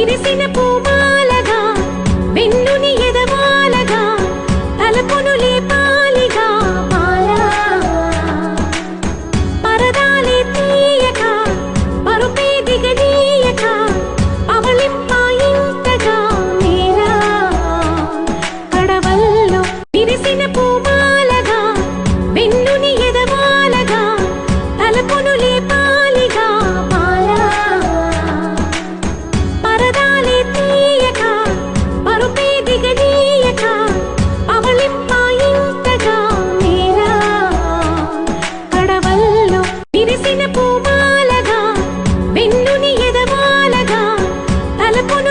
విరిసిన పూమాలగా వెన్నుని ఎదవాలగా తలపును లేపాలిగా మాలా పరదాలే తీయక పరుపే దిగనీయక పవళింపాయింతగా నేలా కడవల్లో విరిసిన పూమాలగా వెన్నుని ఎదవాలగా తలపును లేపాలిగా మాలా పరదాలే తీయక పరుపే దిగనీయక పవళింపాయింతగా నేలా కడవల్లో విరిసిన పూమాలగా వెన్నుని ఎదవాలగా తలపును